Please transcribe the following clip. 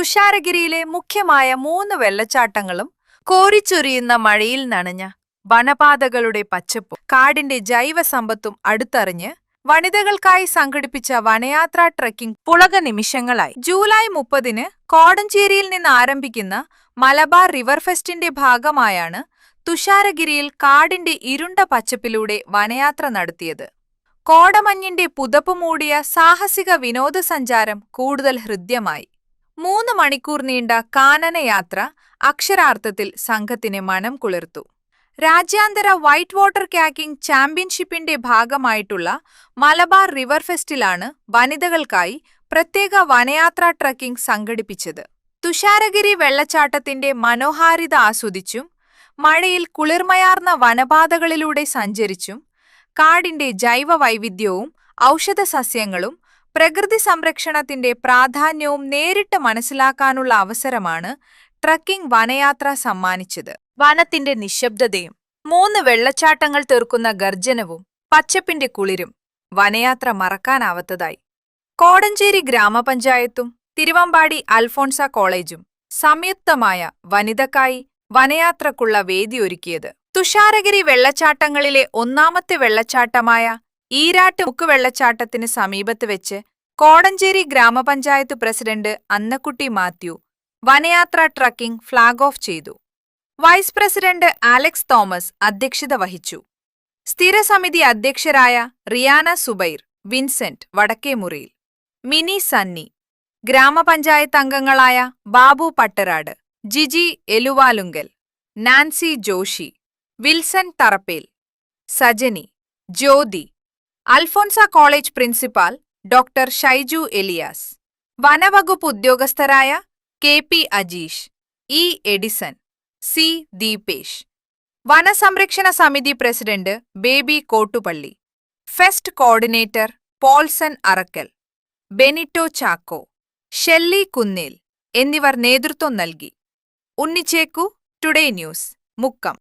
തുഷാരഗിരിയിലെ മുഖ്യമായ 3 വെള്ളച്ചാട്ടങ്ങളും കോരിച്ചൊരിയുന്ന മഴയിൽ നനഞ്ഞ വനപാതകളുടെ പച്ചപ്പും കാടിന്റെ ജൈവസമ്പത്തും അടുത്തറിഞ്ഞ് വനിതകൾക്കായി സംഘടിപ്പിച്ച വനയാത്രാ ട്രെക്കിംഗ് പുളക നിമിഷങ്ങളായി. ജൂലൈ 30-ന് കോടഞ്ചേരിയിൽ നിന്ന് ആരംഭിക്കുന്ന മലബാർ റിവർ ഫെസ്റ്റിന്റെ ഭാഗമായാണ് തുഷാരഗിരിയിൽ കാടിന്റെ ഇരുണ്ട പച്ചപ്പിലൂടെ വനയാത്ര നടത്തിയത്. കോടമഞ്ഞിന്റെ പുതപ്പ് മൂടിയ സാഹസിക വിനോദസഞ്ചാരം കൂടുതൽ ഹൃദ്യമായി. 3 മണിക്കൂർ നീണ്ട കാനനയാത്ര അക്ഷരാർത്ഥത്തിൽ സംഘത്തിന് മനം കുളിർത്തു. രാജ്യാന്തര വൈറ്റ് വാട്ടർ കായാക്കിംഗ് ചാമ്പ്യൻഷിപ്പിന്റെ ഭാഗമായിട്ടുള്ള മലബാർ റിവർ ഫെസ്റ്റിലാണ് വനിതകൾക്കായി പ്രത്യേക വനയാത്രാ ട്രെക്കിംഗ് സംഘടിപ്പിച്ചത്. തുഷാരഗിരി വെള്ളച്ചാട്ടത്തിന്റെ മനോഹാരിത ആസ്വദിച്ചും മഴയിൽ കുളിർമയാർന്ന വനപാതകളിലൂടെ സഞ്ചരിച്ചും കാടിന്റെ ജൈവ വൈവിധ്യവും ഔഷധസസ്യങ്ങളും പ്രകൃതി സംരക്ഷണത്തിന്റെ പ്രാധാന്യവും നേരിട്ട് മനസ്സിലാക്കാനുള്ള അവസരമാണ് ട്രക്കിംഗ് വനയാത്ര സമ്മാനിച്ചത്. വനത്തിന്റെ നിശബ്ദതയും 3 വെള്ളച്ചാട്ടങ്ങൾ തീർക്കുന്ന ഗർജനവും പച്ചപ്പിന്റെ കുളിരും വനയാത്ര മറക്കാനാവാത്തതായി. കോടഞ്ചേരി ഗ്രാമപഞ്ചായത്തും തിരുവമ്പാടി അൽഫോൺസ കോളേജും സംയുക്തമായ വനിതക്കായി വനയാത്രക്കുള്ള വേദിയൊരുക്കിയത്. തുഷാരഗിരി വെള്ളച്ചാട്ടങ്ങളിലെ 1ാമത്തെ വെള്ളച്ചാട്ടമായ ഈരാട്ട് മുക്ക് വെള്ളച്ചാട്ടത്തിന് സമീപത്ത് വെച്ച് കോടഞ്ചേരി ഗ്രാമപഞ്ചായത്ത് പ്രസിഡന്റ് അന്നക്കുട്ടി മാത്യു വനയാത്രാ ട്രക്കിംഗ് ഫ്ളാഗ് ഓഫ് ചെയ്തു. വൈസ് പ്രസിഡന്റ് അലക്സ് തോമസ് അധ്യക്ഷത വഹിച്ചു. സ്ഥിരസമിതി അധ്യക്ഷരായ റിയാന സുബൈർ, വിൻസെന്റ് വടക്കേമുറിയിൽ, മിനി സണ്ണി, ഗ്രാമപഞ്ചായത്ത് അംഗങ്ങളായ Babu Pattarad, Jiji Eluvalunkal, Nancy Joshi, Wilson Tharappel, Sajani, Jyothi, Alphonsa college principal doctor Shaiju Elias, വനവകുപ്പ് ഉദ്യോഗസ്ഥരായ K P Ajeesh, E Edison, C Deepesh, വനസംരക്ഷണ സമിതി president Baby Kottupally, fest coordinator Polson Arackal, Benito Chacko, Shelly Kunnel എന്നിവർ നേതൃത്വം നൽകി. Unnichekku, today news, Mukkam.